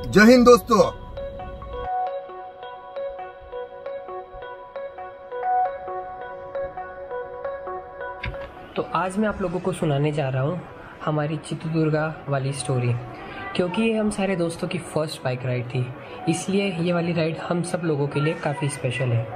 जय हिंद दोस्तों। तो आज मैं आप लोगों को सुनाने जा रहा हूँ हमारी चित्रदुर्गा वाली स्टोरी, क्योंकि ये हम सारे दोस्तों की फर्स्ट बाइक राइड थी, इसलिए ये वाली राइड हम सब लोगों के लिए काफ़ी स्पेशल है।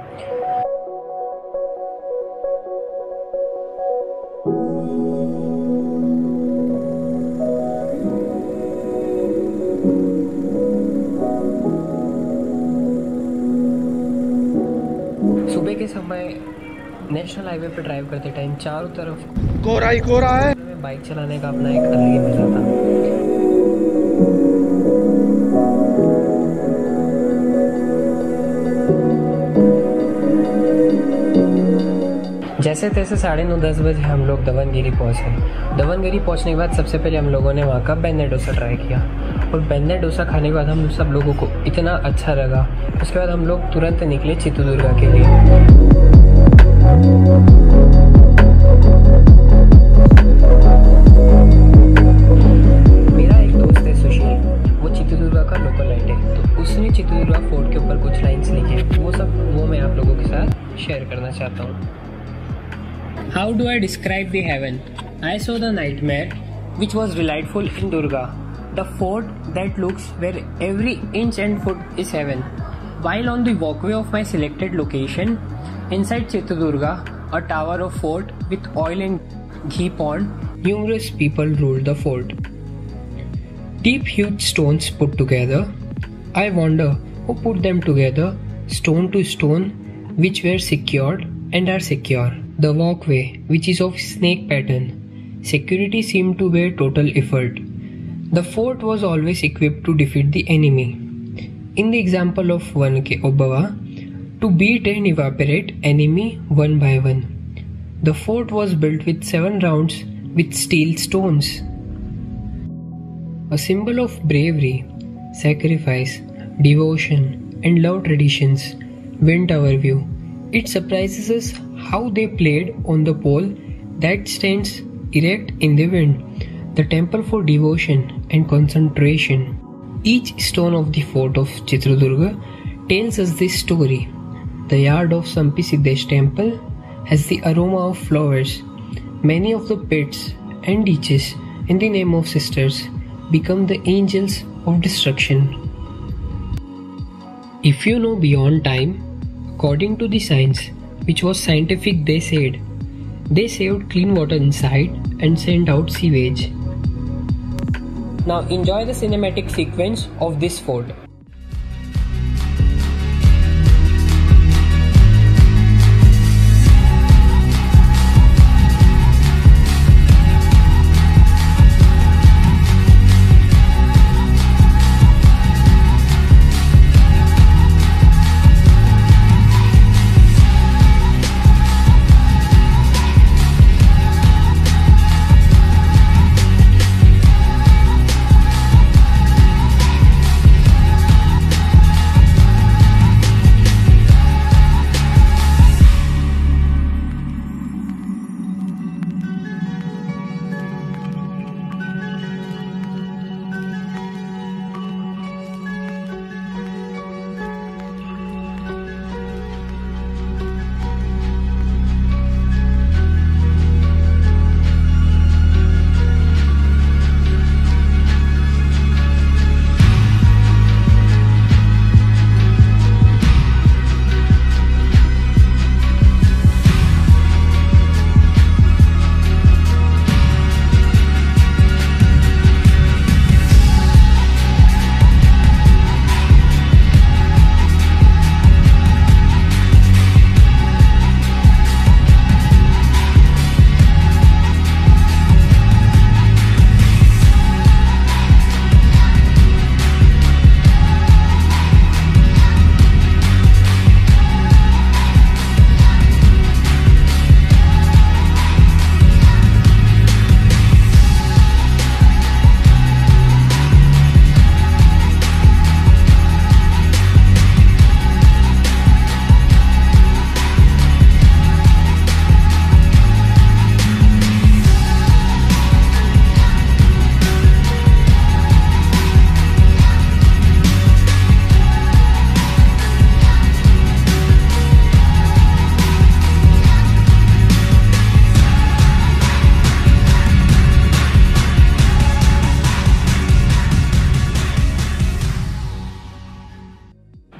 सुबह के समय नेशनल हाईवे पर ड्राइव करते टाइम चारों तरफ कोहरा ही कोहरा है। बाइक चलाने का अपना एक अलग ही मजा था। जैसे तैसे 9:30-10 बजे हम लोग दवनगिरी पहुंचे। दवनगिरी पहुंचने के बाद सबसे पहले हम लोगों ने वहाँ का बेन्ने डोसा ट्राई किया, और बेन्ने डोसा खाने के बाद हम सब लोगों को इतना अच्छा लगा। उसके बाद हम लोग तुरंत निकले चित्रदुर्गा के लिए। मेरा एक दोस्त है सुशील, वो चित्रदुर्गा का लोकल लाइट है, तो उसने चित्रदुर्गा फोर्ट के ऊपर कुछ लाइन्स लिखे, वो मैं आप लोगों के साथ शेयर करना चाहता हूँ। How do I describe the heaven? I saw the nightmare, which was delightful in Durga, the fort that looks where every inch and foot is heaven. While on the walkway of my selected location, inside Chittradurga, a tower of fort with oil and ghee pond, numerous people ruled the fort. Deep huge stones put together. I wonder who put them together, stone to stone, which were secured and are secure. The walkway, which is of snake pattern. Security seemed to bear total effort. The fort was always equipped to defeat the enemy. In the example of Vanke Obbava, to beat and evaporate enemy one by one. The fort was built with 7 rounds with steel stones. A symbol of bravery, sacrifice, devotion, and love traditions went our view. It surprises us how they played on the pole that stands erect in the wind, the temple for devotion and concentration. Each stone of the fort of Chittradurga tells us this story. The yard of Sampi Siddesh temple has the aroma of flowers. Many of the pits and ditches in the name of sisters become the angels of destruction. If you know beyond time, according to the science, which was scientific, they saved clean water inside and sent out sewage. Now enjoy the cinematic sequence of this fort.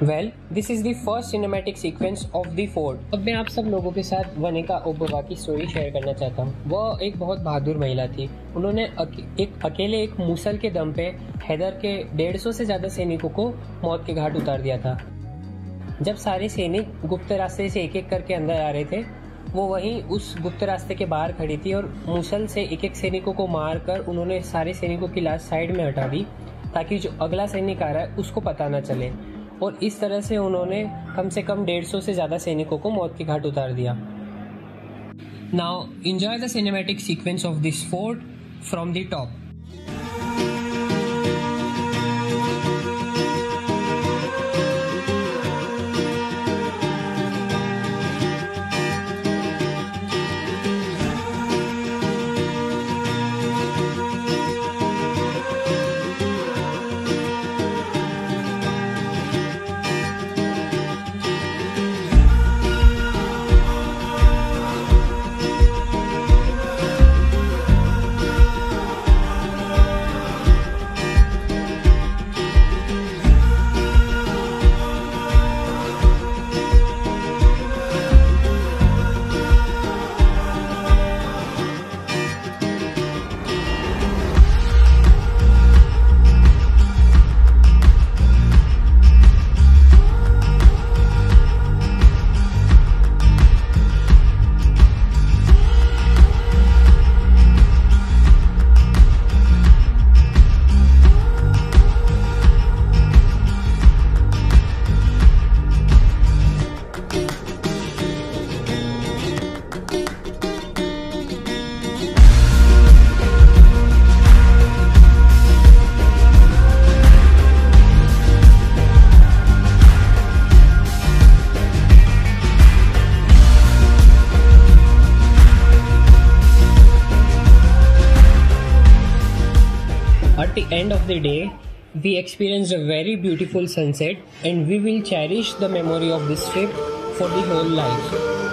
Well this is the first cinematic sequence of the fort. अब मैं आप सब लोगों के साथ वनिका ओबेरॉय की story share करना चाहता हूँ। वह एक बहुत बहादुर महिला थी। उन्होंने अकेले एक मूसल के दम पे हैदर के 150 से ज़्यादा सैनिकों को मौत के घाट उतार दिया था। जब सारे सैनिक गुप्त रास्ते से एक एक करके अंदर आ रहे थे, वो वहीं उस गुप्त रास्ते के बाहर खड़ी थी और मूसल से एक एक सैनिकों को मार कर उन्होंने सारे सैनिकों की लाश साइड में हटा दी ताकि जो अगला सैनिक आ रहा है उसको पता ना चले। और इस तरह से उन्होंने कम से कम 150 से ज़्यादा सैनिकों को मौत के घाट उतार दिया। Now enjoy the cinematic sequence of this fort from the top. At the end of the day, we experienced a very beautiful sunset and we will cherish the memory of this trip for the whole life.